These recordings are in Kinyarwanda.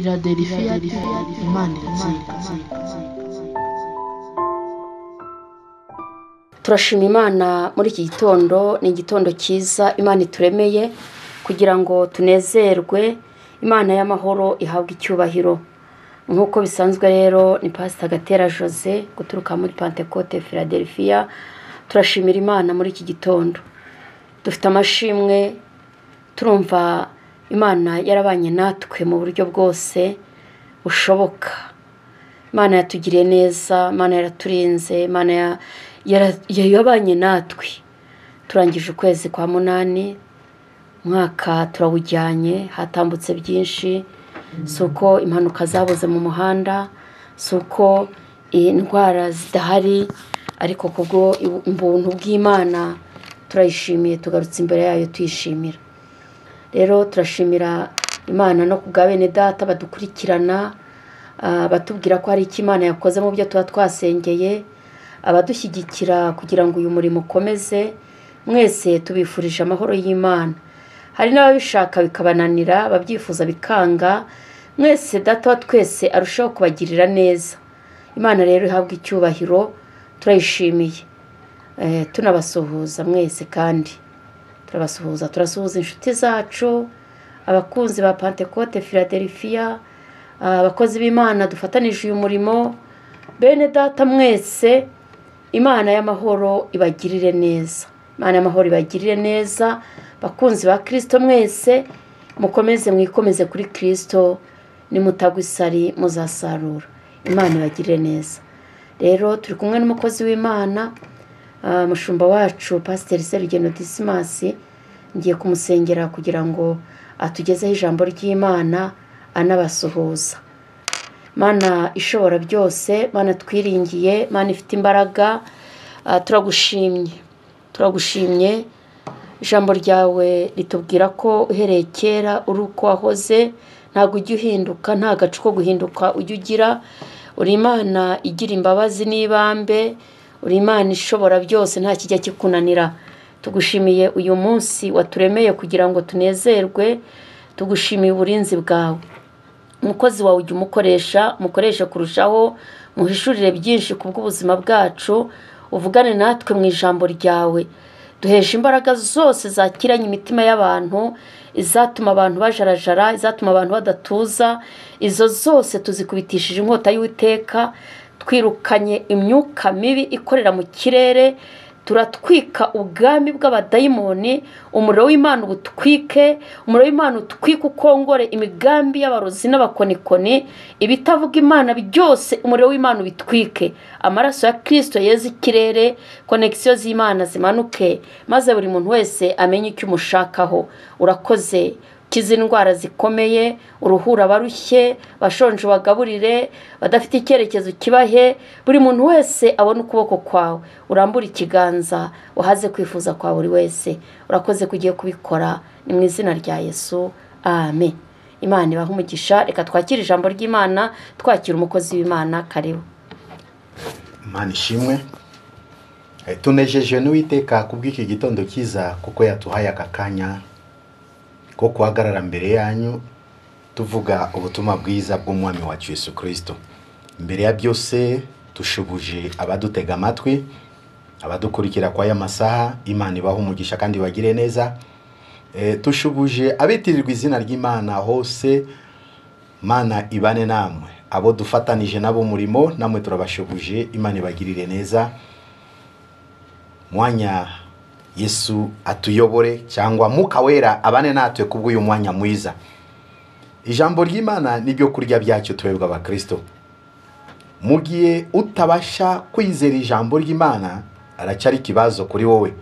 Philadelphia Imana iratsinda. Turashima Imana muri iki gitondo. Ni igitondo cyiza Imana ituremeye kugira ngo tunezerwe. Imana y'amahoro ihabwe icyubahiro. Nk'uko bisanzwe rero ni Pastor Gatera Jose guturuka muri Pentecote Philadelphia. Turashimira Imana muri iki gitondo. Dufite amashimwe, turumva Imana yarabanye natwe mu buryo bwose bushoboka. Imana yatugiriye neza, Imana yaraturinze, Imana yabanye natwe. Turangije ukwezi kwa munani, mwaka turawujyanye, hatambutse byinshi. Suko impanuka zabuze mu muhanda, suko indwara zidahari, ariko kubwo ubuntu bw'Imana turayishimiye, tugarutse imbere yayo tuyishimira. Rero turashimira Imana no kubwa bene data badukurikirana, batubwira ko hari icyo Imana yakoze mu byo tuba twasengeye, abadushyigikira kugira ngo uyu murimo ukomeze. Mwese tubifurije amahoro y'Imana. Hari n'ababishaka bikabananira, babyifuza bikanga. Mwese data wa twese arushaho kubagirira neza. Imana rero ihabwe icyubahiro, turayishimiye. Tunabasuhuza mwese kandi turasuhuza inshuti zacu, abakunzi ba Pentecote Philadelphia, abakozi b'Imana dufatanije uyu murimo. Bene data mwese, Imana y'amahoro ibagirire neza. Imana y'amahoro ibagirire neza. Bakunzi ba Kristo mwese, mukomeze mwikomeze kuri Kristo, nimutagwa isari muzasarura. Imana ibagirire neza. Rero turi kumwe n'umukozi w'Imana, mushumba wacu Pastor Serugendo Dismas. Ngiye kumusengera kugira ngo atugezeho ijambo ry'Imana anabasuhuza. Mana ishobora byose, Mana twiringiye, Mana ifite imbaraga, turagushimye. Ijambo ryawe ritubwira ko uhereye kera uri uko wahoze, ntabwo ujya uhinduka, nta gace ko guhinduka ujya ugira. Uri Imana igira imbabazi n'ibambe, uri Imana ishobora byose, nta kijya kikunanira. Tugushimiye uyu munsi waturemeye kugira ngo tunezerwe. Tugushimiye uburinzi bwawe. Umukozi wawe ujya umukoresha kurushaho, muhishurire byinshi kubw'ubuzima bwacu. Uvugane natwe mu ijambo ryawe. Duhesha imbaraga zose zakiranye imitima y'abantu, izatuma abantu bajarajara, izatuma abantu badatuza. Izo zose tuzikubitishije inkota y'Uwiteka. Twirukanye imyuka mibi ikorera mu kirere. Turatwika ubwami bw'abadayimoni. Umuriro w'Imana ubutwike, umuriro w'Imana utwike ukongore imigambi y'abarozi n'abakonikoni. Ibitavuga Imana byose umuriro w'Imana ubitwike. Amaraso ya Kristo yeze ikirere, konekisiyo z'Imana zimanuke, maze buri muntu wese amenye icyo umushakaho. Urakoze. Kiza indwara zikomeye, uruhura abarushye, bashonje bagaburire, badafite icyerekezo kibahe. Buri muntu wese abone ukuboko kwawe. Urambura ikiganza, uhaze kwifuza kwa buri wese. Urakoze kugiye kubikora, ni mu izina rya Yesu, amen. Imana ibahe umugisha. Reka twakire ijambo ry'Imana, twakira umukozi w'Imana. Karibu. Imana ishimwe. Tunejeje n'Uwiteka kubw'iki gitondo cyiza, kuko yatuhaye aka kanya ko guhagarara mbere yanyu tuvuga ubutumwa bwiza bw'umwami wacu Yesu Kristo. Mbere ya byose tushubuje abadutega amatwi, abadukurikira kwa y'amasaha. Imana ibahe umugisha kandi bagire neza. Tushubuje abitirirwa izina ry'Imana hose, Mana ibane namwe. Abo dufatanije nabo murimo, namwe turabashubuje. Imana ibagirire neza. Mwanya Yesu atuyobore, cyangwa Mwuka Wera abane natwe kubw'uyu mwanya mwiza. Ijambo ry'Imana nibyo kurya byacyo twebwe abakristo. Mugiye utabasha kwizera ijambo ry'Imana, aracyari kibazo kuri wowe.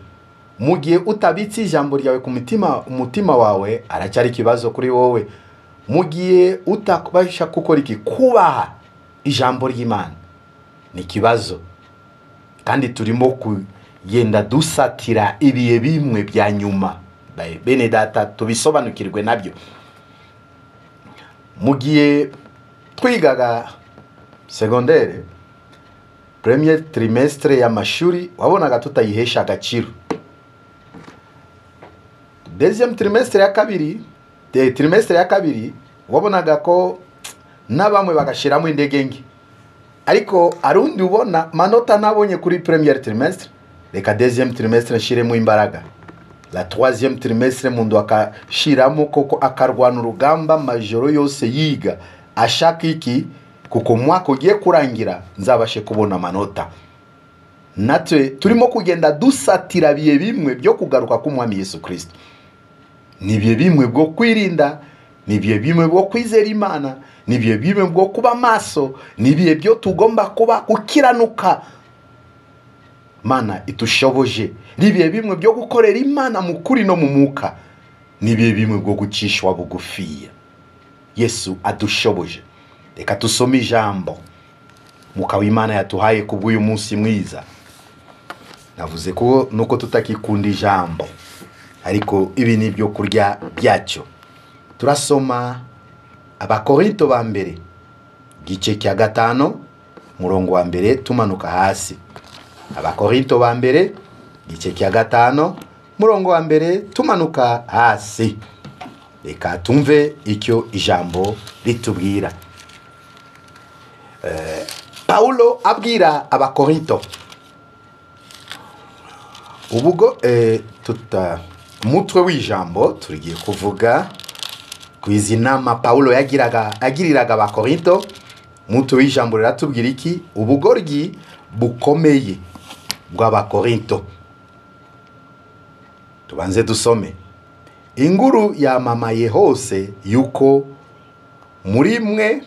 Mugiye utabitse ijambo ryawe ku umutima wawe, aracyari kibazo kuri wowe. Mugiye utabasha gukora iki? Kubaha ijambo ry'Imana, ni kibazo. Kandi turimo kugenda dusatira ibihe bimwe bya nyuma. Bene data, tubisobanukirwe nabyo. Mugiye twigaga secondaire, premier trimestre y'amashuri, wabonaga tutayihesha agaciro. Deuxième trimestre ya kabiri, wabonaga ko n'abamwe bagashiramo indege nke. Ariko arundi ubona manota nabonye kuri premier trimestre, reka deuxième trimestre nshiremo imbaraga, la troisième trimestre mundu akashiramo koko akarwana urugamba majoro yose yiga ashaka iki, kuko mwaka ugiye kurangira nzabashe kubona amanota. Natwe turimo kugenda dusatira biye bimwe byo kugaruka k'umwami Yesu Kristo. Ni biye bimwe bwo kwirinda, ni biye bimwe bwo kwizera Imana, ni biye bimwe bwo kuba maso, ni biye byo tugomba kuba gukiranuka. Mana itushoboje, ni biye bimwe byo gukorera Imana mu kuri no mu mwuka, ni biye bimwe bwo gucishwa bugufiya. Yesu adushoboje. Reka tusome ijambo Mwuka w'Imana yatuhaye kubw'uyu munsi mwiza. Navuze ko nuko tutakikunda ijambo, ariko ibi ni byo kurya byacyo. Turasoma Abakorinto ba mbere gice cya 5 murongo wa mbere tumanuka hasi. Abakorinto ba mbere gice cya 5 murongo wa mbere tumanuka hasi. Reka tumve icyo ijambo ritubwira. Paulo abwira Abakorinto. Ubugo mutwe w'ijambo turigiye kuvuga ku izinama Paulo agiriraga Abakorinto. Mutwe w'ijambo riratubwira iki? Ubugoryi bukomeye bw'Abakorinto. Tubanze dusome. Inguru yamamaye hose yuko muri mwe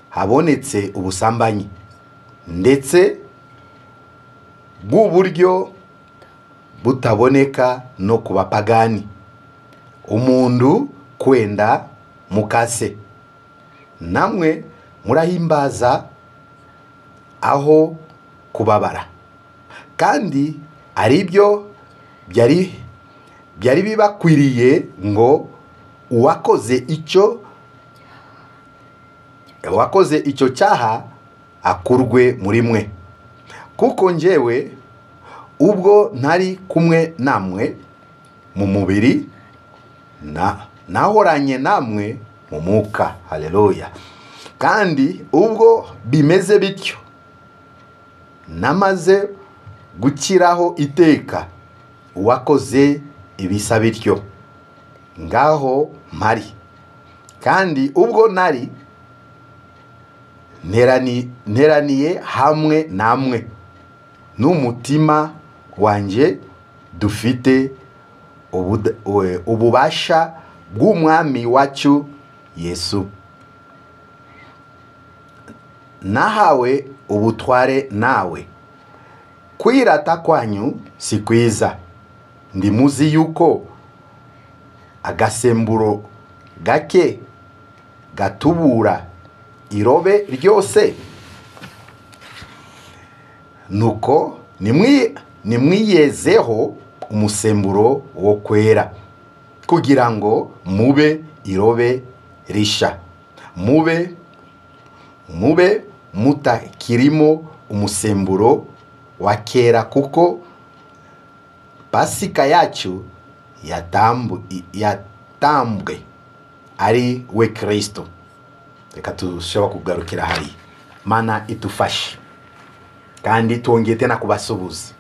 habonetse ubusambanyi, ndetse bw'uburyo butaboneka no ku bapagani, umundu kwenda mukase. Namwe murahimbaza aho kubabara, kandi aribyo byari bibakwiriye ngo uwakoze icyo cyaha akurwe muri mwe. Kuko njyewe ubwo ntari kumwe namwe mu mubiri, nahoranye namwe mu mwuka. Haleluya. Kandi ubwo bimeze bityo, namaze gukiraho iteka uwakoze ibisa bityo. Ngaho mpari, kandi ubwo nari nteraniye hamwe namwe n'umutima wanje, dufite ububasha bw'umwami wacu Yesu. Nahawe ubutware nawe. Kwirata kwanyu si kwiza. Ndimuzi yuko agasemburo gake gatubura irobe ryose. Nuko nimwiyezeho umusemburo wo kwera, kugira ngo mube irobe risha, mube mutakirimo umusemburo wa kera, kuko Pasika yacu yatambwe ari we Kristo. Reka tushobora kugarukira hari. Mana itufashe, kandi twongeye tena kubasubuza,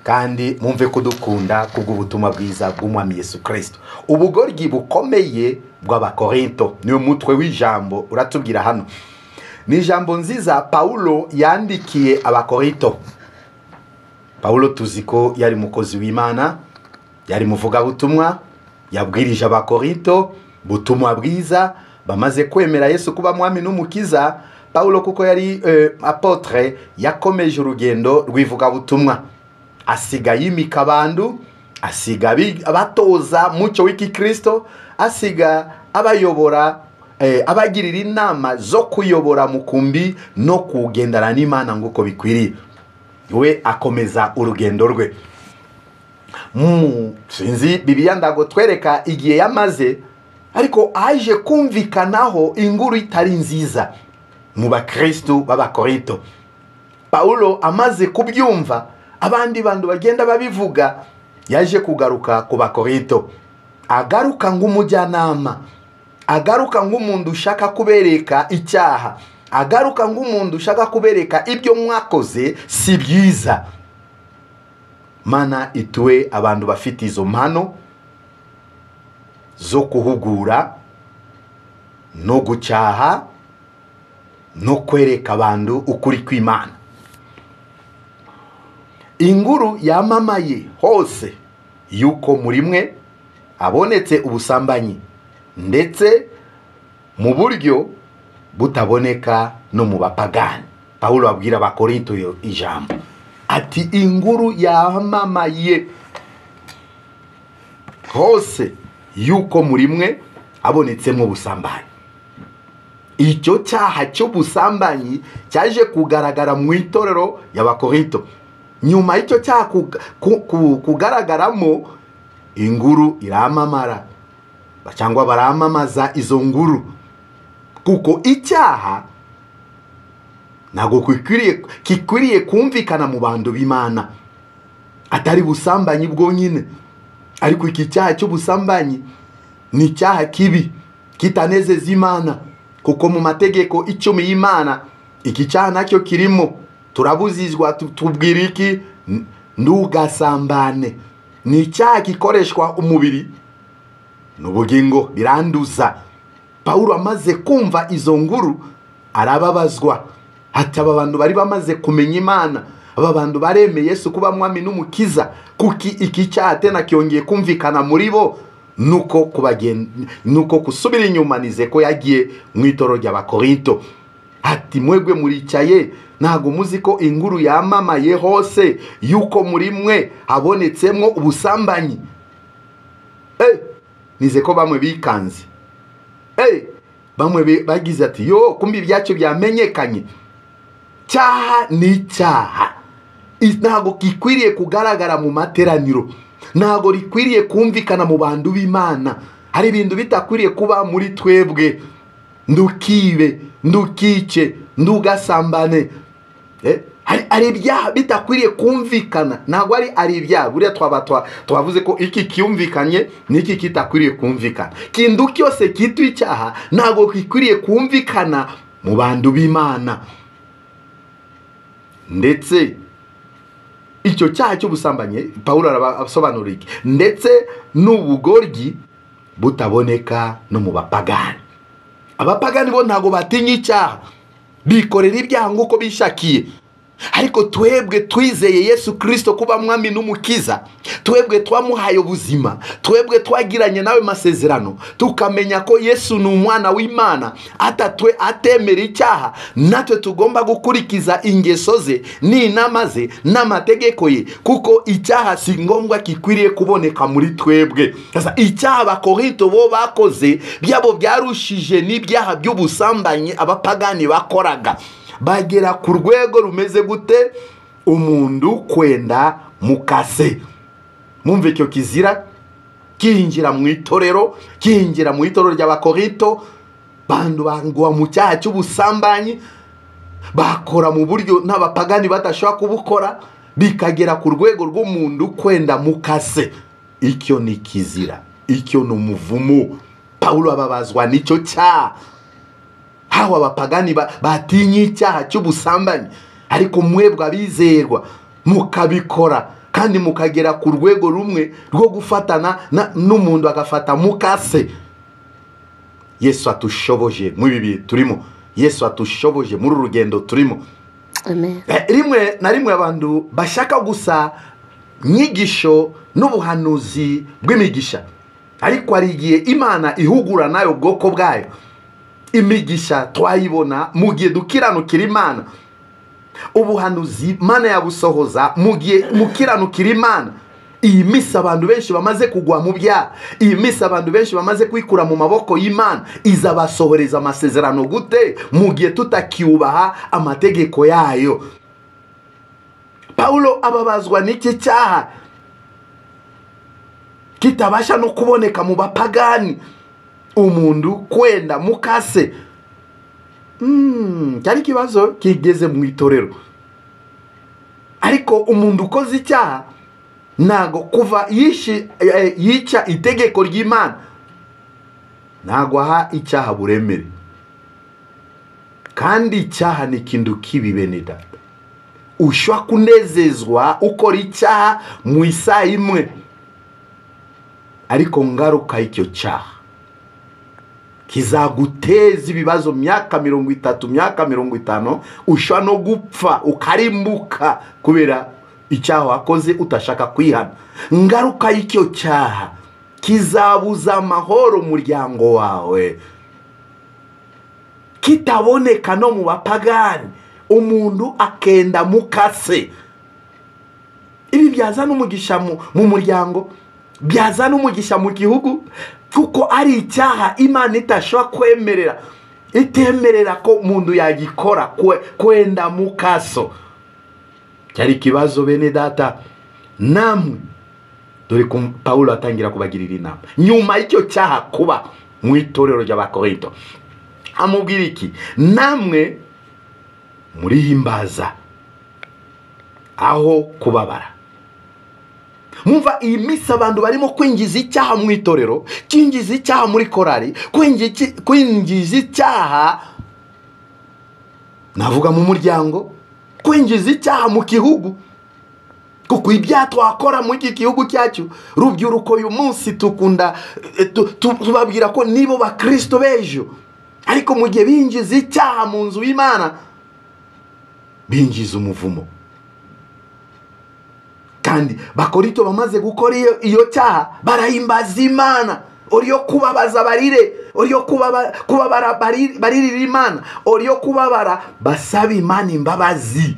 kandi mumve kudukunda kubw'ubutumwa bwiza bw'umwami Yesu Kristo. Ubugoryi bukomeye bw'Abakorinto niyo mutwe w'ijambo uratubwira hano. Ni ijambo nziza Paulo yandikiye Abakorinto. Paulo tuziko yari mukozi w'Imana, yari muvuga butumwa, yabwirije Abakorinto butumwa bwiza, bamaze kwemera Yesu kuba mwami n'umukiza. Paulo kuko yari apotre, yakomeje urugendo rw'ivuga butumwa, asiga yimika abandu, asiga abatoza mucyo w'iki Kristo, asiga abayobora, abagirira inama zo kuyobora mukumbi no kugendana n'Imana nguko bikwiriye. We akomeza urugendo rwe. Sinzi Bibiliya ndago twereka igihe yamaze, ariko aje kumvikanaho inguru itari nziza mu bakristo b'Abakorinto. Paulo amaze kubyumva, abandi bantu bagenda babivuga, yaje kugaruka ku Bakorinto. Agaruka nk'umujyanama, agaruka nk'umuntu ushaka kubereka icyaha, agaruka nk'umuntu ushaka kubereka ibyo mwakoze si byiza. Mana ituwe abantu bafite izo mpano zo kuhugura no gucyaha no kwereka abantu ukuri kw'Imana. Inguru yamamaye hose yuko muri mwe abonetse ubusambanyi, ndetse mu buryo butaboneka no mu bapagani. Paulo abwira abakorinto ijambo ati inguru yamamaye hose yuko muri mwe abonetsemo ubusambanyi. Icyo cyaha cy'ubusambanyi cyaje kugaragara mu itorero y'abakorinto. Nyuma y'icyo cyaha kugaragaramo, inguru iramamara cyangwa baramamaza izo nguru, kuko icyaha ntabwo kikwiriye kumvikana mu bantu b'Imana, atari busambanyi bwonyine. Ariko iki cyaha cy'ubusambanyi ni icyaha kibi kitanezeza Imana, kuko mu mategeko 10 y'Imana iki cyaha nacyo kirimo. Turabuzizwa tubwira iki? Ntugasambane. Ni icyaha gikoreshwa umubiri n'ubugingo, biranduza. Paulo amaze kumva izo nguru arababazwa. Ati aba bantu bari bamaze kumenya Imana, aba bantu baremeye Yesu kuba mwami n'umukiza, kuki iki cyaha tena cyongeye kumvikana muri bo? Nuko kusubira inyuma nize ko yagiye mu itorero ry'abakorinto. Ati mwebwe muricaye, ntago muzi ko inguru yamamaye hose yuko muri mwe habonetsemo ubusambanyi. Nize ko bamwe bikanze. Bamwe bagize ati yo kumbi byacyo byamenyekanye. Cyaha ni cyaha. Ntago gikwiriye kugaragara mu materaniro, ntago rikwiriye kumvikana mu bantu b'Imana. Hari ibintu bitakwiriye kuba muri twebwe. Ndukibe, ndukice, ndugasambane. Ari ibyaha bitakwiriye kumvikana. Ntabwo ari ibyaha. Buriya twavuze ko iki kiyumvikanye n'iki kitakwiriye kumvikana. Kintu cyose kitwa icyaha ntabwo gikwiriye kumvikana mu bantu b'Imana. Ndetse icyo cyaha cy'ubusambanyi Paulo arabasobanura iki? Ndetse n'ubugoryi butaboneka no mu bapagani. Abapagani bo ntago batinya icyaha, bikorera ibyaha nk'uko bishakiye. Ariko twebwe twizeye Yesu Kristo kuba mwami n'umukiza, twebwe twamuhaye ubuzima, twebwe twagiranye nawe masezerano, tukamenya ko Yesu ni umwana w'Imana, atemera icyaha, natwe tugomba gukurikiza ingeso ze n'inama ze n'amategeko ye, kuko icyaha si ngombwa kikwiriye kuboneka muri twebwe. Sasa icyaha abakorinto bo bakoze byabo byarushije n'ibyaha by'ubusambanyi abapagani bakoraga. Bagera ku rwego rumeze gute? Umundu kwenda mukase. Mumve icyo kizira kinjira mu itorero, kinjira mu itorero ry'abakorinto, bandu bangwa mu cyaha cy'ubusambanyi, bakora mu buryo n'abapagani badashobora kubukora, bikagera ku rwego rw'umundu kwenda mukase. Icyo ni kizira, icyo ni umuvumo. Paulo ababazwa n'icyo cyaha. Hawa abapagani batinye icyaha cy'ubusambanyi, ariko mwebwe abizerwa mukabikora, kandi mukagera ku rwego rumwe rwo gufatana n'umuntu agafata mukase. Yesu atushoboje mu bibi turimo. Yesu atushoboje muri urugendo turimo. Amen. Rimwe na rimwe abantu bashaka gusa nyigisho n'ubuhanuzi bw'imigisha, ariko ari igihe Imana ihugura nayo ubwoko bwayo. Imigisha twayibona mu gihe dukiranukira Imana. Ubuhanuzi Imana yabusohoza mu gihe mukiranukira Imana. Iyi misi abantu benshi bamaze kugwa mu byaha, iyi misi abantu benshi bamaze kwikura mu maboko y'Imana, izabasohoreza amasezerano gute mu gihe tutakiubaha amategeko yayo? Paulo ababazwa n'iki cyaha kitabasha no kuboneka mu bapagani, umundu kwenda mukase. Cyari kibazo kigeze mu itorero. Ariko umundu ukoze icyaha nago kuva yica itegeko ry'Imana ntabwo aha icyaha buremere, kandi icyaha ni ikintu kibi bene data. Ushobora kunezezwa ukora icyaha mu isaha imwe, ariko ngaruka icyo cyaha kizaguteza ibibazo myaka 30, myaka 50, ushobora no gupfa ukarimbuka kubera icyaha wakoze utashaka kwihana. Ngaruka y'icyo cyaha kizabuza amahoro umuryango wawe, kitaboneka no mu bapagani, umuntu akenda mukase. Ibi byazana umugisha mu muryango, byazana umugisha mu gihugu, kuko ari icyaha Imana itashobora kwemerera, itemerera ko umuntu yagikora, kwenda mukaso. Cyari ikibazo bene data. Namwe dore ko Paulo atangira kubagirira inama nyuma y'icyo cyaha kuba mu itorero ry'Abakorinto. Amubwira iki? Namwe murihimbaza aho kubabara. Mumva iyi misi abantu barimo kwinjiza icyaha mu itorero, kwinjiza icyaha muri korari, kwinjiza icyaha navuga mu muryango, kwinjiza icyaha mu gihugu. Kuko ibyaha twakora mu iki gihugu cyacu, rubyiruko uyu munsi tukunda tubabwira ko nibo bakristo b'ejo, ariko mu gihe binjiza icyaha mu nzu y'Imana binjiza umuvumo. Kandi Bakorinto bamaze gukora iyo cyaha barahimbaza Imana, oriyo kubabaza barire, oriyo kubabara baririra Imana, oriyo kubabara basaba Imana imbabazi.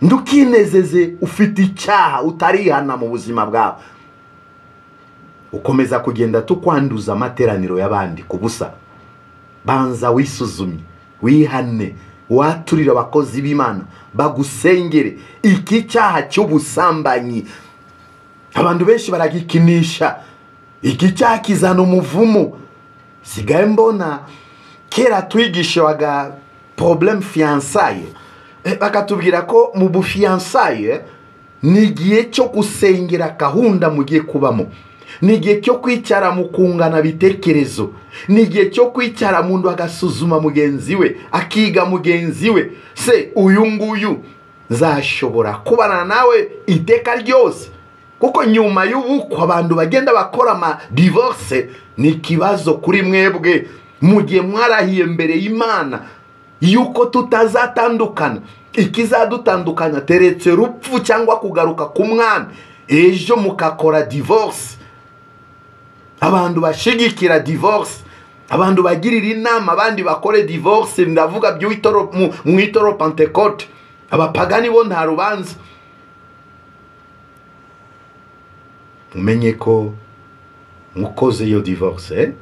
Ndukinezeze ufite icyaha utarihana mu buzima bwawe, ukomeza kugenda tukwanduza amateraniro y'abandi kubusa. Banza wisuzumye, wihane, waturira abakozi b'Imana bagusengere. Iki cyaha cy'ubusambanyi abantu benshi baragikinisha, iki cyaha kizana umuvumo. Sigaye mbona kera twigishwaga problem fiançailles, bakatubwira ko mu bufiançailles ni igihe cyo gusengera gahunda mugiye kubamo, ni igihe cyo kwicara mu kungana bitekerezo, ni igihe cyo kwicara mundu agasuzuma mugenzi we, akiga mugenzi we, se uyu nguyu nzashobora kubana nawe iteka ryose. Kuko nyuma y'ubukwe abantu bagenda bakora ama divorce, ni ikibazo kuri mwebwe mu gihe mwarahiye mbere y'Imana yuko tutazatandukana. Ikizadutandukanya teretse rupfu cyangwa kugaruka ku Mwami, ejo mukakora divorce. Abantu bashigikira divorce, abantu bagirira inama abandi bakore divorce, ndavuga by'itoro mu itoro Pentecote. Abapagani bo nta rubanza. Mumenye ko mukoze yo divorce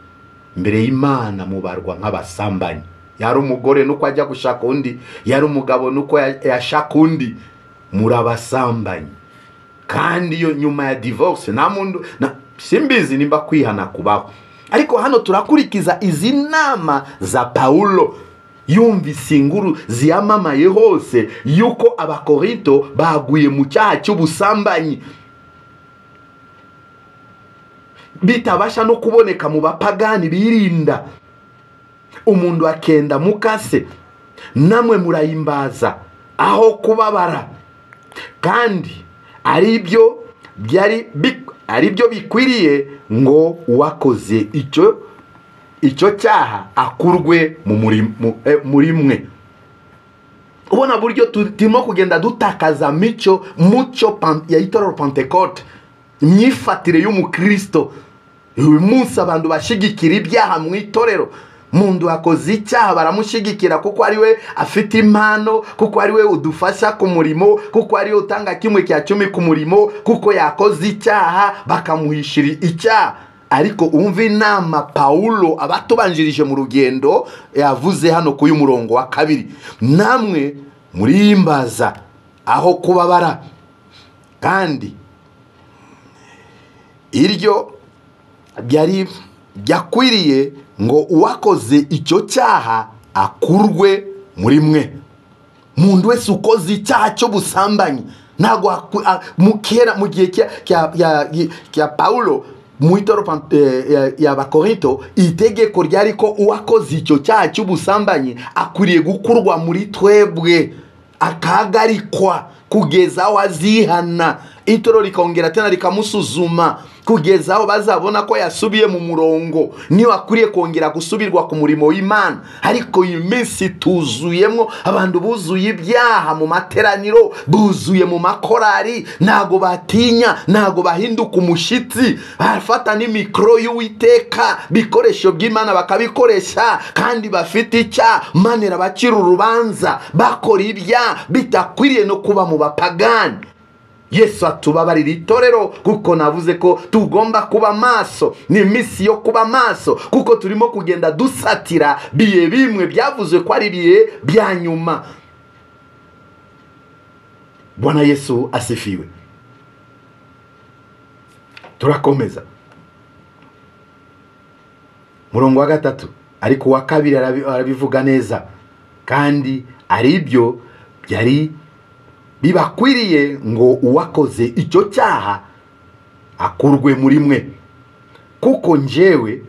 mbere y'Imana mubarwa nk'abasambanyi. Yari umugore nuko ajya gushaka undi, yari umugabo nuko yashaka undi, murabasambanyi. Kandi yo nyuma ya divorce nta muntu simbizi nimba kwihana kubaho. Ariko hano turakurikiza izi nama za Paulo. Yumvise inkuru ziyamamaye hose yuko Abakorinto baguye mu cyaha cy'ubusambanyi, bitabasha no kuboneka mu bapagani birinda. Umuntu akenda mukase, namwe murahimbaza aho kubabara, kandi aribyo bikwiriye ngo uwakoze icyo cyaha akurwe muri mwe. Ubona buryo turimo kugenda dutakaza mucyo ya itorero Pentecote, imyifatire y'umukristo. Uyu munsi abantu bashigikira ibyaha mu itorero. Mundu akoze icyaha baramushigikira kuko ari we afite impano, kuko ari we udufasha ku murimo, kuko ari we utanga 1/10 ku murimo, kuko yakoze icyaha bakamuhishira icyaha. Ariko umva inama Paulo abatubanjirije mu rugendo yavuze hano ku y'umurongo wa 2. Namwe murihimbaza aho kubabara, kandi iryo byakwiriye ngo uwakoze icyo cyaha akurwe muri mwe. Mundu wese ukoze icyaha cyo busambanyi, ntago mukera mu gihe cya Paulo mu itoro y'Abakorinto itegeko ryari ko uwakoze icyo cyaha cy'ubusambanyi akwiriye gukurwa muri twebwe akahagarikwa kugeza aho azihana. Itoro rikongera tena rikamusuzuma kugeza aho bazabona ko yasubiye mu murongo, niyo akwiriye kongera gusubirwa ku murimo w'Imana. Ariko iyi minsi tuzuyemo abantu buzuye ibyaha mu materaniro, buzuye mu makorari, ntago batinya, ntago bahinduka umushitsi, bafata n'imikoro y'Uwiteka, bikoresho by'Imana bakabikoresha kandi bafite icya manera bacira urubanza, bakora ibya bitakwiriye no kuba mu bapagani. Yesu atubabarira itorero kuko navuze ko tugomba kuba maso. Ni misi yo kuba maso kuko turimo kugenda dusatira biye bimwe byavuze ko ari biye bya nyuma. Bwana Yesu asifiwe. Turakomeza. Murongo wa 3 ariko wa 2 arabivuga neza kandi ari byo byari bibakwiriye ngo uwakoze icyo cyaha akurwe muri mwe, kuko njyewe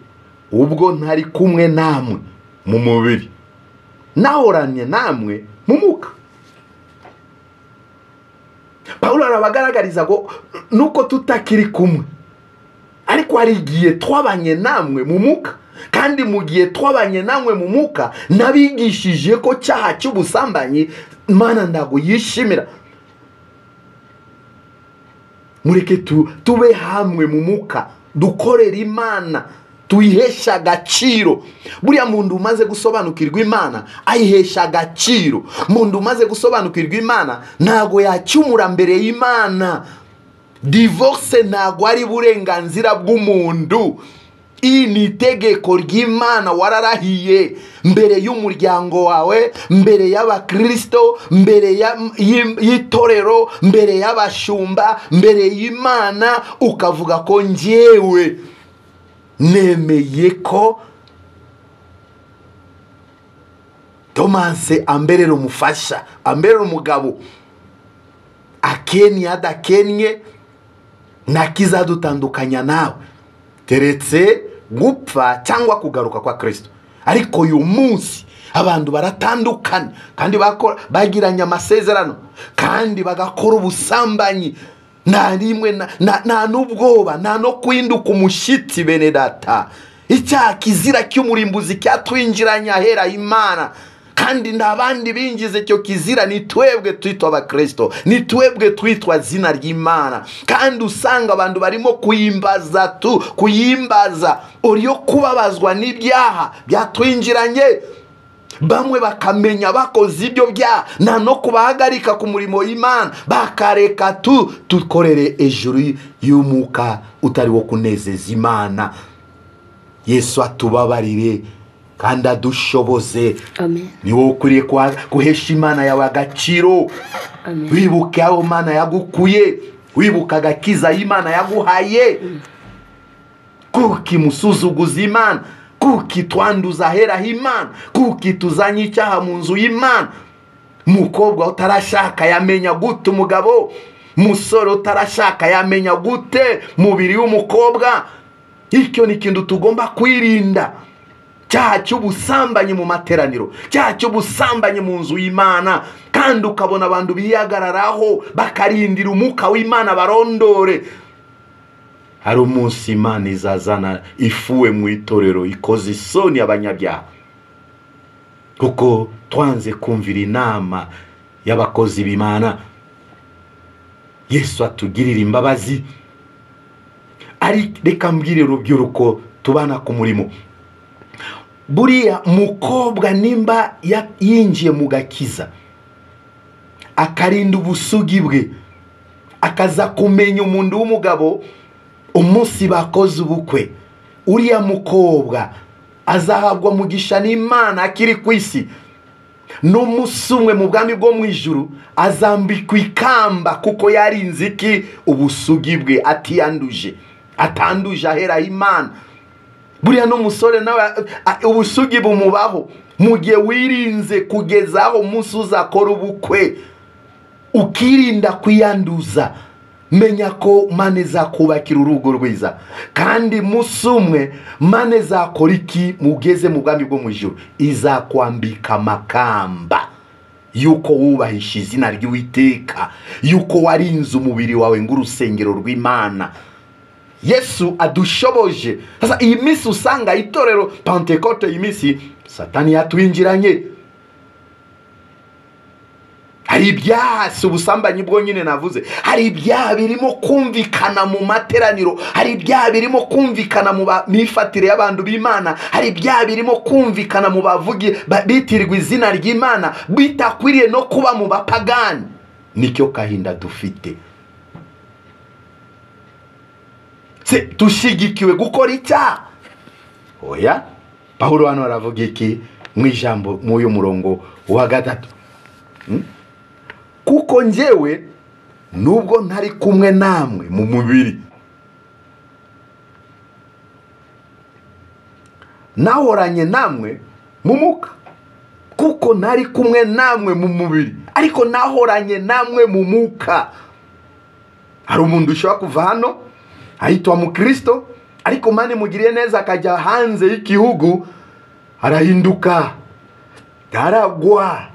ubwo ntari kumwe namwe mu mubiri nahoranye namwe mu mwuka. Paulo arabagaragariza ngo nuko tutakiri kumwe ariko hari igihe twabanye namwe mu mwuka, kandi mu gihe twabanye namwe mu mwuka nabigishije ko cyaha cy'ubusambanyi Imana ndago yishimira. Mureke tube hamwe mu mwuka, dukorera Imana, tuyihesha agaciro. Buriya muntu umaze gusobanukirwa Imana ayihesha agaciro. Muntu umaze gusobanukirwa Imana ntago yacyumura mbere y'Imana. Divorce ntago ari burenganzira bw'umuntu. Iyi ni itegeko ry'Imana wararahiye mbere y'umuryango wawe, mbere y'Abakristo, mbere y'itorero, mbere y'abashumba, mbere y'Imana, ukavuga ko njyewe nemeye ko Tomase amberera umufasha, amberera umugabo, akennye adakennye nta kizadutandukanya nawe teretse gupfa cyangwa kugaruka kwa Kristo. Ariko uyu munsi abantu baratandukana kandi bagiranye amasezerano kandi bagakora ubusambanyi, nta rimwe nta n'ubwoba, nta no kwinduka umushitsi. Bene data, icyaha kizira cy'umurimbuzi cyatwinjiranya ahera Imana, kandi ntabandi bingize cyo kizira, ni twebwe twitwa Abakristo, ni twebwe twitwa zina ry'Imana. Kandi usanga abantu barimo kuyimbaza uriyo kubabazwa n'ibyaha byatwinjiranye. Bamwe bakamenya bakoze ibyo byaha nta no kubahagarika ku murimo w'Imana, bakareka tukorere ejuru y'umuka utari wo kunezeza Imana. Yesu atubabarire kandi adushoboze. Amen. Ni wowe ukwiriye guhesha Imana yawe agaciro. Amen. Wibuke aho Imana yagukuye, wibuka agakiza Imana yaguhaye. Kuki musuzuguza Imana, kuki twanduza ahera Imana, kuki tuzanye icyaha mu nzu y'Imana. Mukobwa utarashaka yamenya gute umugabo, musore utarashaka yamenya gute mubiri w'umukobwa. Icyo ni ikintu tugomba kwirinda, cyaha cy'ubusambanyi mu materaniro, cyaha cy'ubusambanyi mu nzu y'Imana. Kandi ukabona abantu biyagararaho bakarindira umuka w'Imana barondore. Hari umunsi Imana izazana ifuwe mu itorero ikoze isoni abanyabyaha, kuko twanze kumvira inama y'abakozi b'Imana. Yesu atugirira imbabazi. Ari reka mbwire urubyiruko tubana ku murimo, buriya mukobwa nimba yinjiye mu gakiza akarinda ubusugi bwe, akaza kumenya umuntu w'umugabo umunsi bakoze ubukwe, uriya mukobwa azahabwa mugisha n'Imana akiri ku isi. N'umunsi umwe mu bwami bwo mu ijuru azambikwa ikamba, kuko yarinze iki? Ubusugi bwe, atanduje ahera Imana. Buriya n'umusore nawe ubusugi bumubaho mu gihe wirinze kugeza aho umunsi uzakora ubukwe, ukirinda kwiyanduza. menya ko Imana izakubakira urugo rwiza, kandi musi umwe Imana izakora iki mugeze mu bwami bwo mu ijuru, izakwambika amakamba yuko wubahisha izina ry'Uwiteka, yuko warinze umubiri wawe ng'urusengero rw'Imana. Yesu adushoboje. Sasa iyi minsi usanga itorero Pentecote, iyi minsi Satani yatwinjiranye. Hari ibyaha, si ubusambanyi bwo nyine navuze, hari ibyaha birimo kumvikana mu materaniro, hari ibyaha birimo kumvikana mu mifatire y'abantu b'Imana, hari ibyaha birimo kumvikana mu bavugi bitirwa izina ry'Imana, bitakwiriye no kuba mu bapagani. Nicyo kahinda dufite. Se tushigikiwe gukora icyaha? Oya. Pawulo hano aravuga iki mu ijambo mu uyu murongo wa 3? Kuko njyewe nubwo ntari kumwe namwe mu mubiri, nahoranye namwe mu muka. Kuko ntari kumwe namwe mu mubiri, ariko nahoranye namwe mu muka. Hari umuntu ushobora kuva hano ahitwa mu Kristo, ariko Imana imugiriye neza akajya hanze y'igihugu, arahinduka, aragwa.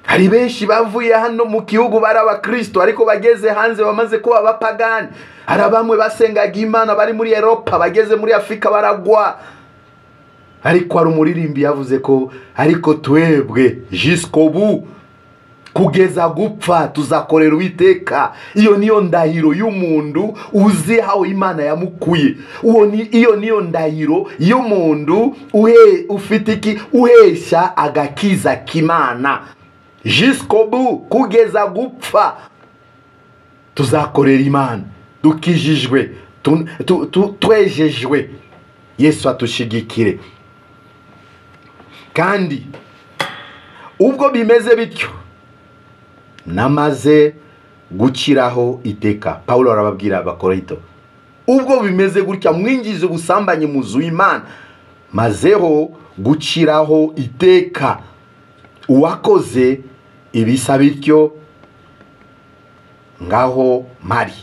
Hari benshi bavuye hano mu gihugu bari abakristo, ariko bageze hanze bamaze kuba abapagani. Hari bamwe basengaga Imana bari muri Europa, bageze muri Afrika baragwa. Ariko hari umuririmbi yavuze ko ariko twebwe jusqu'au bout, kugeza gupfa tuzakorera Uwiteka. Iyo niyo ndahiro y'umuntu uzi aho Imana yamukuye. Iyo niyo ndahiro y'umuntu ufite iki uhesha agakiza k'Imana. Jusqu'au bout, kugeza gupfa tuzakorera Imana, dukijijwe, twejejwe. Yesu atushigikire. Kandi ubwo bimeze bityo, namaze gukiraho iteka. Paulo arababwira abakorinto, ubwo bimeze gutya mwinjize ubusambanyi mu nzu y'Imana, mazeho gukiraho iteka. Uwakoze ibisa bityo ngaho mari,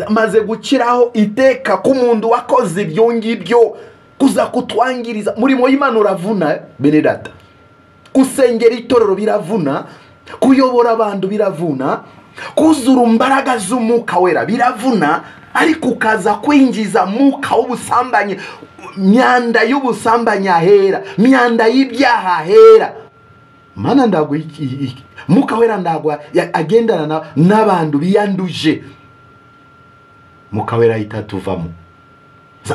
maze gukiraho iteka ku muntu wakoze ibyo ngibyo, kuza kutwangiriza. Murimo y'Imana uravuna bene data, gusengera itorero biravuna, kuyobora abantu biravuna, kuzura imbaraga z'Umwuka Wera biravuna, ariko ukaza kwinjiza mwuka w'ubusambanyi, myanda y'ubusambanyi ahera, myanda y'ibyaha ahera. Mana ndagwa Mwuka Wera ndagwa agendana n'abantu biyanduje. Mwuka Wera itatuvamo.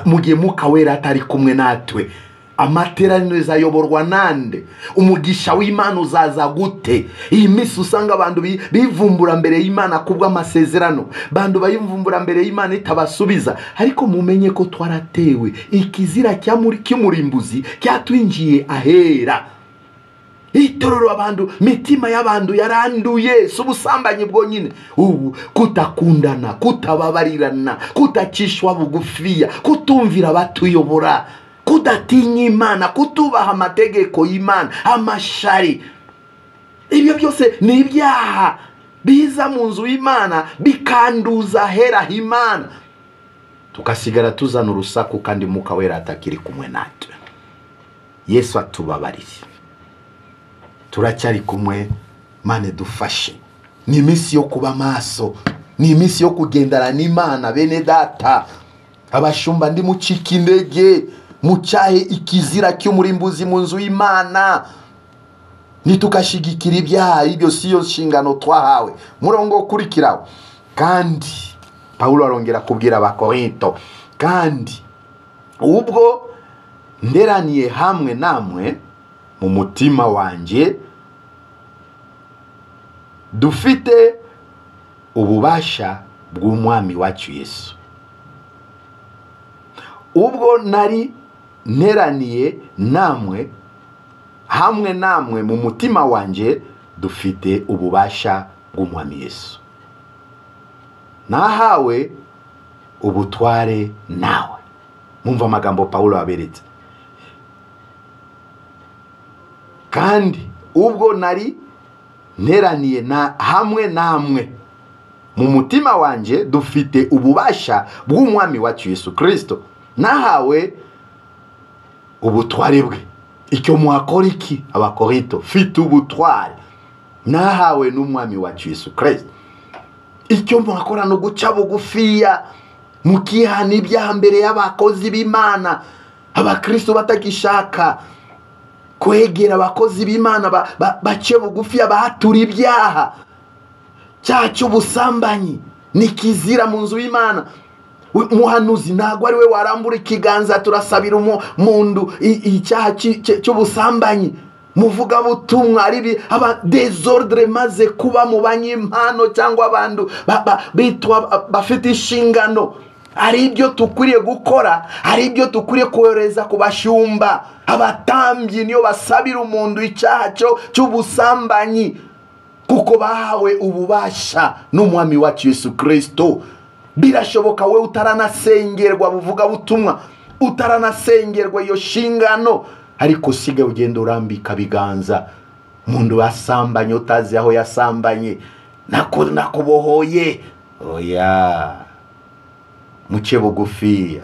Mugiye Mwuka Wera atari kumwe natwe, amateraniro zayoborwa nande? Umugisha w'Imana uzaza gute? Iyi minsi usanga abantu bivumbura mbere y'Imana kubwa amasezerano, bantu bayivumbura mbere y'Imana itabasubiza. Ariko mumenye ko twaratewe ikizira cy'umurimbuzi cyatwinjiye ahera. Itorero abantu, mitima y'abantu yaranduye, si ubusambanyi bwonyine. Ubu kutakundana, kutababarirana, kutacishwa bugufiya, kutumvira abatuyobora, kudatinya Imana, kutubaha amategeko y'Imana, amashari. Ibyo byose ni ibyaha biza mu nzu y'Imana bikanduza hera h'Imana, tukasigara tuzana urusaku kandi Mwuka Wera atakiri kumwe natwe. Yesu atubabarire. Turacyari kumwe, Mane dufashe. Ni iminsi yo kuba maso, ni iminsi yo kugendana n'Imana bene data. Abashumba ndi mucika intege, mucyahe ikizira cy'umurimbuzi mu nzu y'Imana, nitukashigikira ibyaha. Ibyo siyo nshingano twahawe. Murongo ukurikiraho, kandi Paulo arongera kubwira abakorinto, kandi ubwo nderaniye hamwe namwe mu mutima wanje, dufite ububasha bw'umwami wacu Yesu. Ubwo nari nteraniye namwe, hamwe namwe mu mutima wanje, dufite ububasha bw'umwami Yesu. Nahawe ubutware nawe. Mumva amagambo Paulo aberetse. Kandi ubwo nari nteraniye na hamwe namwe mu mutima wanje dufite ububasha bw'umwami wacu Yesu Kristo, nahawe ubutware bwe. Icyo mwakora iki Abakorinto? Fite ubutware nahawe n'umwami wacu Yesu Kristo. Icyo mwakora no guca bugufiya mukihana ibyaha mbere y'abakozi b'Imana. Abakristo batakishaka kwegera abakozi b'Imana bace bugufiya bahatura ibyaha. Cyacu ubusambanyi ni kizira mu nzu y'Imana. Umuhanuzi ntabwo ari we warambura ikiganza turasabira umuntu icyaha cy'ubusambanyi. Muvuga butumwa ari aba desordre maze kuba mu banyimpano cyangwa abantu bitwa bafite inshingano. Hari ibyo tukwiriye gukora, hari ibyo tukwiriye kohereza ku bashumba. Abatambyi niyo basabira umuntu icyaha cy'ubusambanyi, kuko bahawe ububasha n'umwami wacu Yesu Kristo. Birashoboka we utaranasengerwa buvuga butumwa, utaranasengerwa iyo shingano, ariko sige ugenda urambika biganza mundu wasambanye utazi aho yasambanye, nakubohoye. Oya, muce bugufiya,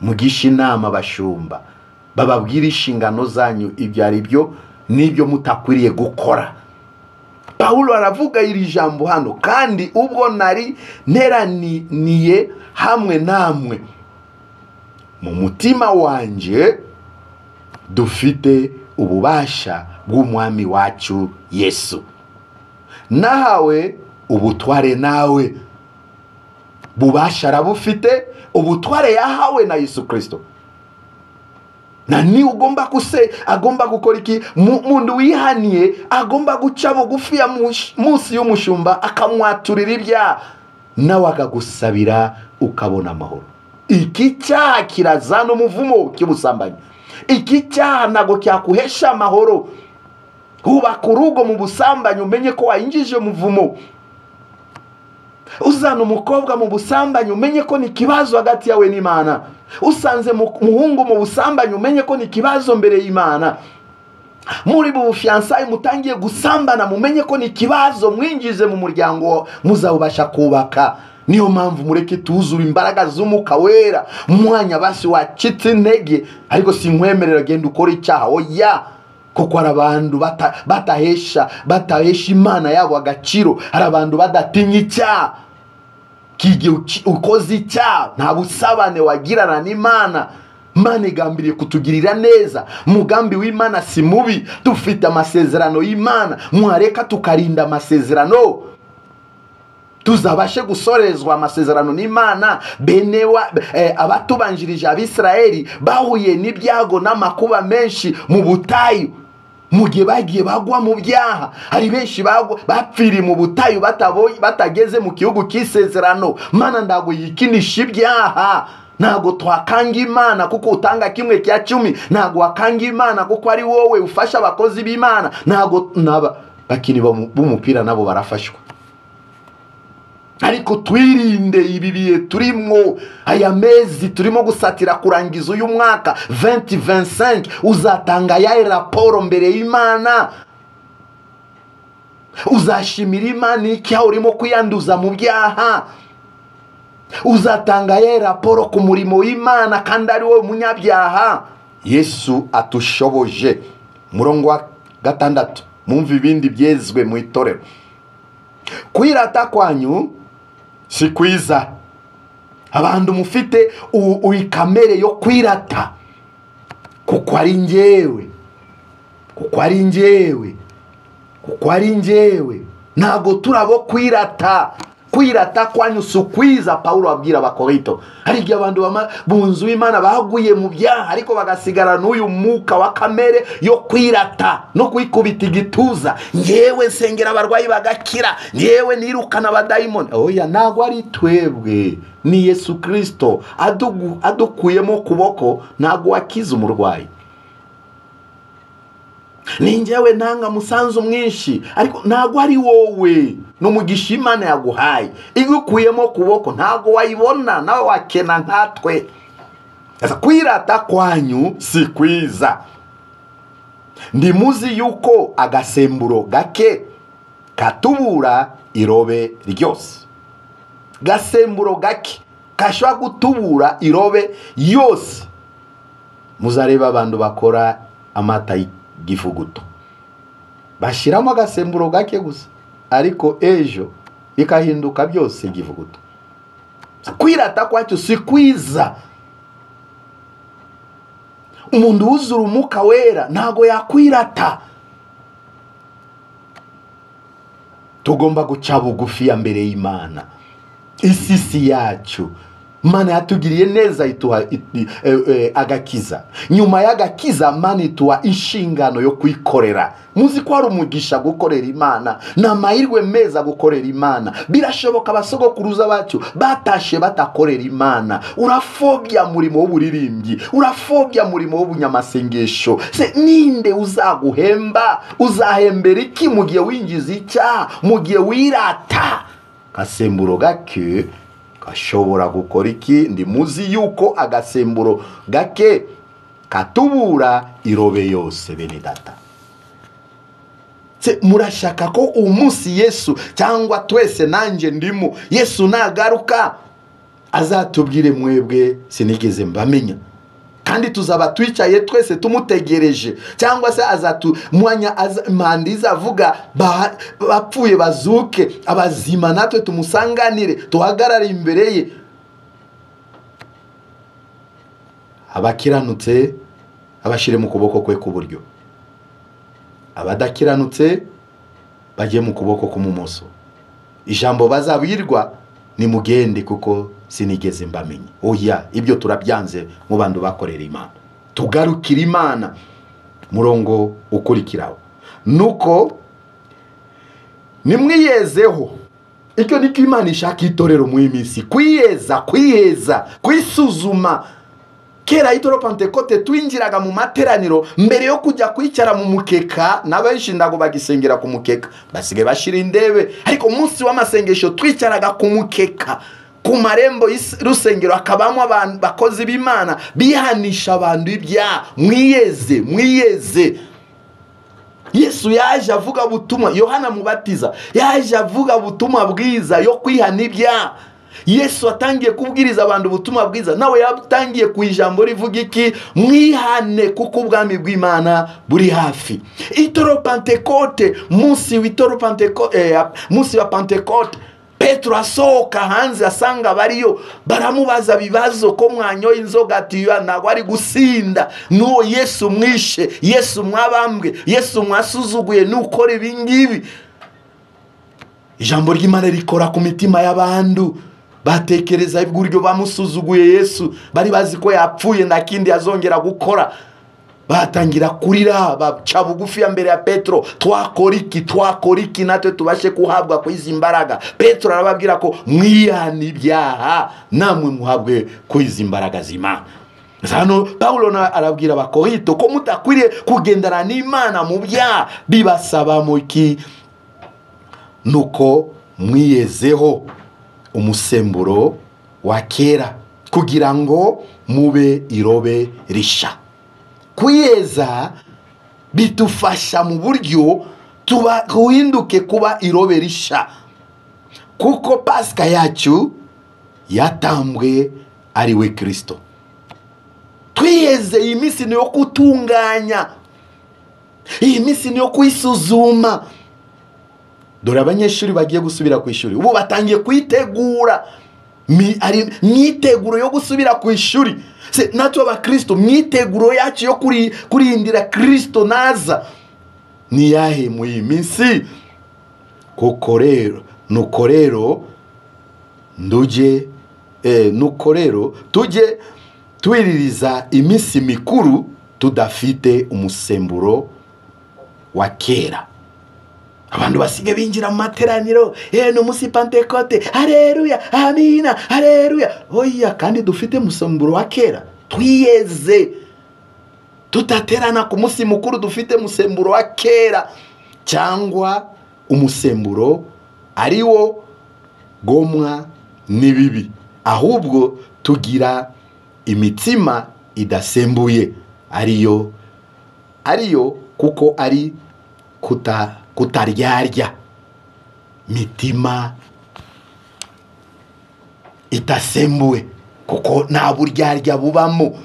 mugisha inama abashumba, bababwira inshingano zanyu ibyo ari byo n'ibyo mutakwiriye gukora. Paulo aravuga iri jambo hano, kandi ubwo nari nteraniye hamwe namwe mu mutima wanje dufite ububasha bw'umwami wacu Yesu, nahawe ubutware nawe. Bubasha arabufite, ubutware yahawe na Yesu Kristo. Na ni ugomba agomba gukora iki? Mundu wihaniye agomba guca bugufi ya munsi y'umushumba akamwaturira ibyaha, nawe akagusabira ukabona amahoro. Iki cyaha kirazana umuvumo cy'ubusambanyi. Iki cyaha ntago cyakuhesha amahoro. Hubaka urugo mu busambanyi umenye ko wayinjije umuvumo. Uzana umukobwa mu busambanyi umenye ko ni kibazo hagati yawe n'Imana. Usanze muhungu mu busambanyi umenye ko ni kibazo mbere y'Imana. Muri bufiansaye mutangiye gusambana mumenye ko ni kibazo mwinjize mu muryango muzabasha kubaka. Niyo mpamvu mureke tuzura imbaraga z'Umwuka Wera. Mwanya basi wacitse intege, ariko sinkwemerera genda ukora icyaha. Oya, kuko arabantu batahesha Imana yabo agaciro. Arabantu badatinya icyaha. Kigiye ukoze icyaha nta busabane wagirana n'Imana. Imana igambiriye kutugirira neza. Mugambi w'Imana si mubi. Dufite amasezerano y'Imana, mwareka tukarinda amasezerano, tuzabashe gusorezwa amasezerano n'Imana. Abatubanjirije Abisirayeli bahuye n'ibyago n'amakuba menshi mu butayu, mu gihe bagiye bagwa mu byaha. Hari benshi bapfiriye mu butayu batageze mu gihugu cy'isezerano. Mana ndago yikinisha ibyaha. Ntago twakanga Imana kuko utanga 1/10. Ntago wakanga Imana kuko ari wowe ufasha abakozi b'Imana. Ntago bakini b'umupira nabo barafashwa. Ariko twirinde ibi bihe turimo, aya mezi turimo gusatira kurangiza uyu mwaka 2025. Uzatanga ya raporo mbere y'Imana. Uzashimira Imana iki aho urimo kuyanduza mu byaha. Uzatanga ya raporo ku murimo w'Imana kandi ari wowe munyabyaha. Yesu atushoboje. Murongo wa 6, mumva ibindi byezwe mu itorero. Kwirata kwanyu si kwiza. Abantu mufite uikamere yo kwirata, kuko ari njyewe, ntago turabo kwirata. Kwirata kwanyu si kwiza. Paulo abwira Abakorinto, hari igihe abantu bunzu w'Imana baguye mu byaha ariko bagasigara n'uyu mwuka wa kamere yo kwirata no kwikubita igituza. Nyewe nsengera abarwayi bagakira, nyewe nirukana abadayimoni. Oya, ntago ari twebwe, ni Yesu Kristo adukuyemo kuboko. Ntago wakiza umurwayi. Ni njyewe ntanga musanzu mwinshi, ariko ntago ari wowe. N'umugisha Imana yaguhaye igukuyemo kuboko ntago wayibona, nawe wakena nkatwe. Sasa kwirata kwanyu si kwiza. Ndimuzi yuko agasemburo gake katubura irobe ryose. Gasemburo gake kashobora gutubura irobe yose. Muzareba abantu bakora amata y'igivuguto, bashiramo agasemburo gake gusa, ariko ejo bikahinduka byose igivuguto. Kwirata kwacyo si kwiza. Umuntu wuzura umwuka wera ntago yakwirata. Tugomba guca bugufi ya mbere y'Imana. Isisi yacu, Mana yatugiriye neza, ituha agakiza. Nyuma y'agakiza Mana ituha inshingano yo kwikorera. Muzi ko ari umugisha gukorera Imana, n'amahirwe meza gukorera Imana. Birashoboka abasogokuruza bacu batashe batakorera Imana. Urafobya murimo w'uburirimbyi, urafobya murimo w'ubunyamasengesho. Se ninde uzaguhemba? Uzahembera iki mu gihe winjiza icyaha, mu gihe wirata? Gasemburo gake gashobora gukora iki? Ndi muzi yuko agasemburo gake katubura irobe yose. Bene data, se murashaka ko umunsi Yesu, cyangwa twese nanjye ndimo, Yesu nagaruka azatubwire mwebwe sinigeze mbamenya, kandi tuzaba twicaye twese tumutegereje, cyangwa se azatumwanya mandiza avuga bapfuye bazuke, abazima natwe tumusanganire, tuhagarare imbere ye. Abakiranutse abashire mu kuboko kwe k'uburyo, abadakiranutse bagiye mu kuboko k'umumoso. Ijambo bazabwirwa ni mugende kuko sinigeze mbamenye. Oya, ibyo turabyanze mu bantu bakorera Imana. Tugarukira Imana. Murongo ukurikiraho nuko nimwiyezeho. Icyo niko Imana ishaka itorero mu iminsi. Kwiyeza, kwisuzuma. Kera itoro Pentekote twinjiraga mu materaniro, mbere yo kujya kwicara mu mukeka, n'abenshi ndago bagisengera ku mukeka, basige bashira indebe. Ariko umunsi w'amasengesho twicaraga ku mukeka, ku marembo y'urusengero akabamo abantu bakozi b'Imana bihanisha abantu ibyaha. Mwiyeze. Yesu yaje avuga butumwa, Yohana Mubatiza yaje avuga butumwa bwiza yo kwihana ibyaha. Yesu atangiye kubwiriza abantu ubutumwa bwiza, nawe yatangiye ku ijambo rivuga iki? Mwihane kuko ubwami bw'Imana buri hafi. Itoro Pentekote, munsi wa Pentekote, Petro asohoka hanze asanga bariyo, baramubaza bibazo ko mwanyoye inzoga, ati ntabwo ari gusinda, n'uwo Yesu mwishe, Yesu mwabambwe, Yesu mwasuzuguye, nukora ibi ngibi. Ijambo ry'Imana rikora ku mitima y'abantu. Batekereza iburyo bamusuzuguye Yesu, bari bazi ko yapfuye ndakindi azongera gukora. Batangira kurira, baca bugufi ya mbere ya Petro. Twakora iki natwe tubashe kuhabwa kwizi imbaraga? Petro arababwira ko mwihana ibyaha namwe muhabwe kwizi imbaraga z'Imana. Hano Paulo arabwira Abakorinto ko mutakwiriye kugendana n'Imana mu byaha. Bibasaba mu iki? Nuko mwiyezeho umusemburo wa kera, kugira ngo mube irobe risha. Kwiyeza bitufasha mu buryo tuhinduke kuba irobe risha, kuko Pasika yacu yatambwe ari we Kristo. Twiyeze. Iyi minsi ni yo kutunganya, iyi minsi ni yo kwisuzuma. Dore abanyeshuri bagiye gusubira ku ishuri, ubu batangiye kwitegura. Myiteguro yo gusubira ku ishuri. Se natwe abakristo, myiteguro yacu yo kurindira Kristo naza ni yahe mu iyi minsi? Nuko rero tujye twiririza iminsi mikuru tudafite umusemburo wa kera. Abantu basige binjira mu materaniro, no musi Pentekote, haleluya, amina, haleluya. Oya, kandi dufite umusemburo wa kera. Twiyeze. Tutaterana ku musi mukuru dufite umusemburo wa kera, cyangwa umusemburo ariwo gomwa n'ibibi. Ahubwo tugira imitsima idasembuye, ariyo kuko ari kutaryarya. mitima itasembuwe, kuko nta buryarya bubamo.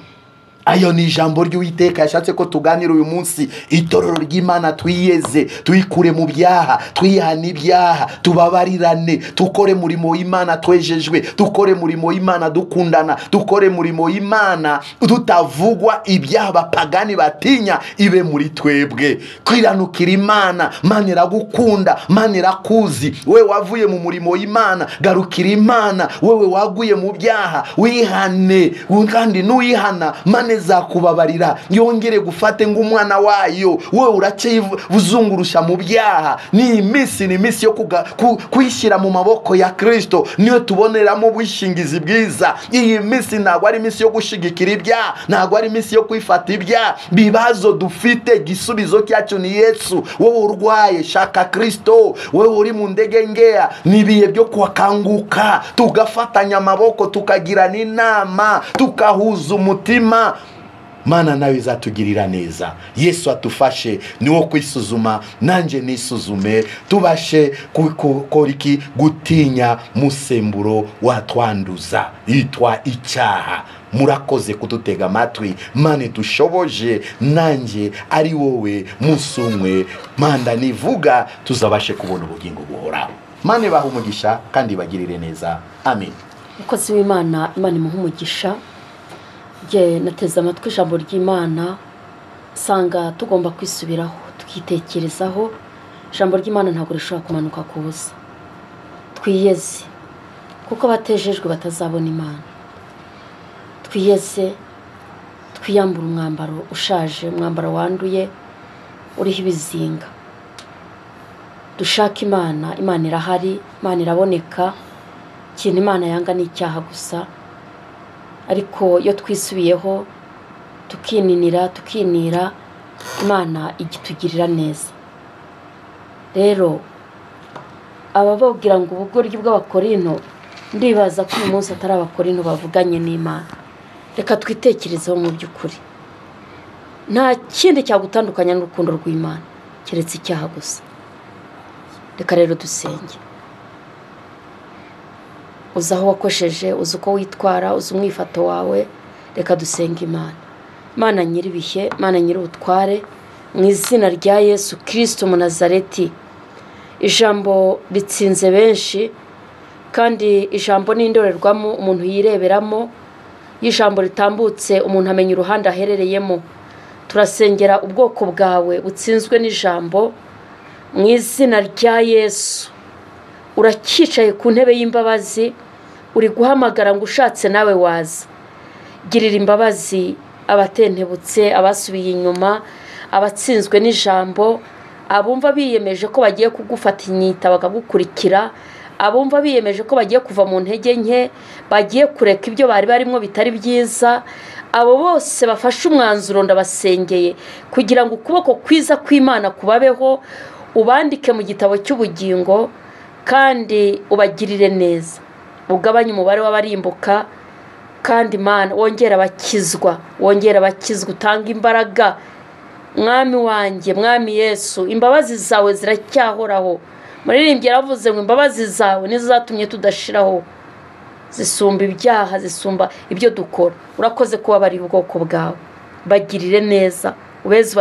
Ayo ni ijambo ry'Uwiteka yashatse ko tuganira uyu munsi. Itorero ry'Imana twiyeze, tuyikure mu byaha, twihane ibyaha, tubabarirane, tukore murimo w'Imana twejejwe, tukore murimo w'Imana dukundana, tukore murimo w'Imana tutavugwa ibyaha bapagani batinya ibe muri twebwe. Kwiranukira Imana, Imana iragukunda, Imana irakuzi. We wavuye mu murimo w'Imana, garukira Imana. Wewe waguye mu byaha, wihane, kandi nuwihana Imana zakubabarira, yongere gufate ng'umwana wayo. Wewe uracye buzungurusha mu byaha. Ni iminsi yo kwishyira mu maboko ya Kristo, niyo tuboneramo ubwishingizi bwiza. Iyi minsi ntabwo ari iminsi yo gushigikira ibyaha, ntabwo ari iminsi yo kwifata ibyaha. Bibazo dufite, igisubizo cyacu ni Yesu. Wowe urwaye, shaka Kristo. Wowe uri mu ndege ngeya, nibiye byo kwakanguka, tugafatanya amaboko, tukagirana inama, tukahuza umutima. Mana nawe izatugirira neza. Yesu atufashe niwo kwisuzuma, nanje nisuzume, tubashe kukoriki gutinya musemburo watwanduza yitwa icyaha. Murakoze kudutega amatwi. Mane dushoboje, nanje ari wowe musumwe. Manda nivuga tuzabashe kubona ubugingo buhoraho. Mane baha umugisha kandi bagirire neza. Amen. Mukozi w'Imana, Imana imuhe umugisha. Je nateze amatwi ijambo ry'Imana, sanga tugomba kwisubiraho, tukitekerezaho. Ijambo ry'Imana ntabwo rishobora kumanuka ku busa. Twiyeze, kuko abatejejwe batazabona Imana. Twiyeze, twiyambura umwambaro ushaje, umwambaro wanduye uriho ibizinga. Dushaka Imana, Imana irahari, Imana iraboneka. Ikintu Imana yanga ni icyaha gusa. Ariko iyo twisubiyeho, tukinira, Imana igitugirira neza. Rero abababwira ngo ubugoryi bw'Abakorinto, ndibaza ko uyu munsi atari Abakorinto bavuganye n'Imana. Reka twitekerezeho mu by'ukuri. Nta kindi cyagutandukanya n'urukundo rw'Imana keretse icyaha gusa. Reka rero dusenge. Uzi aho wakosheje, uzi uko witwara, uzi umwifato wawe. Reka dusenge Imana. Imana nyir'ibihe, Imana nyir'ubutware, mu izina rya Yesu Kristo Munazareti. Ijambo ritsinze benshi, kandi ijambo ni indorerwamo umuntu yireberamo. Ijambo ritambutse umuntu amenya uruhande aherereyemo. Turasengera ubwoko bwawe butsinzwe n'ijambo mu izina rya Yesu. Urakicaye ku ntebe y'imbabazi, uri guhamagara ngo ushatse nawe waza. Girira imbabazi abatentebutse, abasubiye inyuma, abatsinzwe n'ijambo, abumva biyemeje ko bagiye kugufata inyita bakagukurikira, abumva biyemeje ko bagiye kuva mu ntege nke, bagiye kureka ibyo bari barimo bitari byiza. Abo bose bafashe umwanzuro ndabasengeye kugira ngo ukuboko kwiza kw'Imana kubabeho, ubandike mu gitabo cy'ubugingo, kandi ubagirire neza. Ugabanye umubare w'abarimbuka, kandi Imana wongera abakizwa, utanga imbaraga. Mwami wanjye, Mwami Yesu, imbabazi zawe ziracyahoraho. Muririmbyi yaravuze ngo imbabazi zawe nizo zatumye tudashiraho, zisumba ibyaha, zisumba ibyo dukora. Urakoze kuba bari ubwoko bwawe. Bagirire neza, ubeze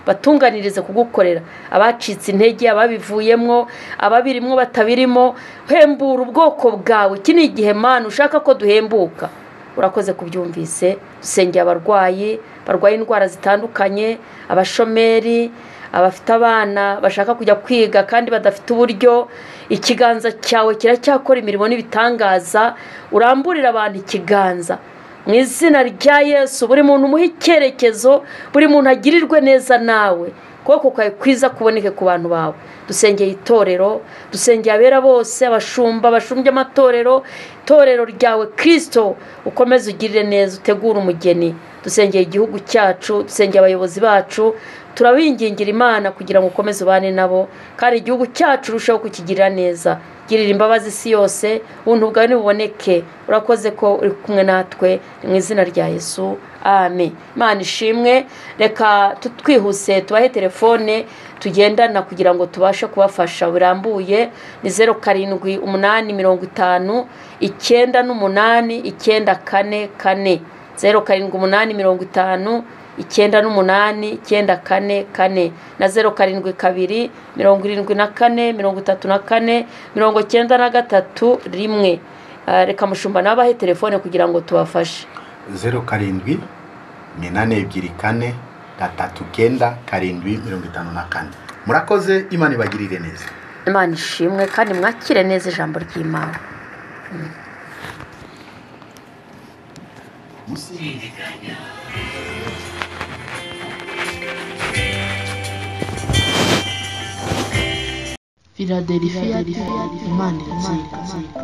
batunganirize kugukorera. Abacitse intege, ababivuyemo, ababirimwo batabirimo, hembura ubwoko bwawe. Iki ni igihe Mana ushaka ko duhembuka. Urakoze kubyumvise. Dusengera abarwayi, barwaye indwara zitandukanye, abashomeri, abafite abana bashaka kujya kwiga kandi badafite uburyo. Ikiganza cyawe kiracyakora imirimo n'ibitangaza. Uramburira abantu ikiganza mu izina rya Yesu. Buri muntu umuhe icyerekezo, buri muntu agirirwe neza nawe, kuko kwawe kwiza kuboneke ku bantu bawe. Dusengeye itorero, dusengeye abera bose, abashumba bashumbye amatorero. Itorero ryawe Kristo ukomeze ugirire neza, utegure umugeni. Dusengeye igihugu cyacu, dusengeye abayobozi bacu. Turabingingira Imana kugira ngo ukomeze ubane nabo, kandi igihugu cyacu urushaho kukigirira neza. Girira imbabazi isi yose, ubuntu bwawe nibuboneke. Urakoze ko uri kumwe natwe, mu izina rya Yesu. amen. Imana ishimwe. Reka twihuse tubahe telefone tugendana kugira ngo tubashe kubafasha burambuye. Ni 0785 98 944 0785 98 944 na 0722 74 34 93 reka mushumba nabahe telefone kugira ngo tubafashe. 07 824 39 murakoze. Imana ibagirire neza. Imana ishimwe kandi mwakire neza ijambo ry'Imana. Philadelphia, Imana irazirika.